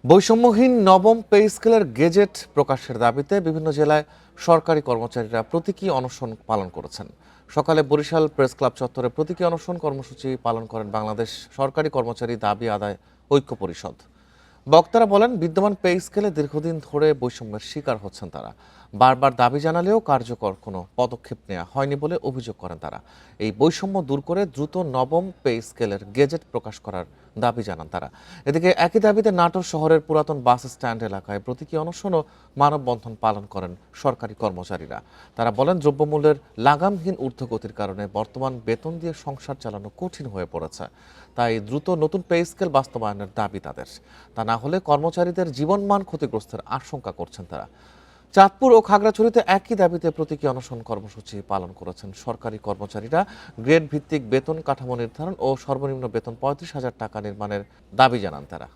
বৈষম্যহীন নবম পে স্কেলের গেজেট প্রকাশের দাবিতে বিভিন্ন জেলায় সরকারি কর্মচারীরা প্রতীকী অনশন পালন করেছেন। সকালে বরিশাল প্রেস ক্লাব চত্বরে প্রতীকী অনশন কর্মসূচি পালন করেন বাংলাদেশ সরকারি কর্মচারী দাবি আদায় ঐক্য পরিষদ। বক্তারা বলেন, বিদ্যমান পে স্কেলে দীর্ঘদিন ধরে বৈষম্যের শিকার হচ্ছেন তারা। বারবার দাবি জানালেও কার্যকর কোনো পদক্ষেপ নেওয়া হয়নি বলে অভিযোগ করেন তারা। এই বৈষম্য দূর করে দ্রুত নবম পে স্কেলের গেজেট প্রকাশ করার দাবি জানান তারা। এদিকে একই দাবিতে নাটোর শহরের পুরাতন বাস স্ট্যান্ড এলাকায় প্রতীকী অনশন ও মানববন্ধন পালন করেন সরকারি কর্মচারীরা। তারা বলেন, দ্রব্যমূল্যের লাগামহীন ঊর্ধ্বগতির কারণে বর্তমান বেতন দিয়ে সংসার চালানো কঠিন হয়ে পড়েছে। তাই দ্রুত নতুন পে স্কেল বাস্তবায়নের দাবি তাদের। তা না হলে কর্মচারীদের জীবনমান ক্ষতিগ্রস্তের আশঙ্কা করছেন তারা। চাঁদপুর ও খাগড়াছড়িতে একই দাবিতে প্রতীকী অনশন কর্মসূচি পালন করেছেন সরকারি কর্মচারীরা। গ্রেড ভিত্তিক বেতন কাঠামো নির্ধারণ ও সর্বনিম্ন বেতন ৩৫,০০০ টাকা নির্মাণের দাবি জানান তারা।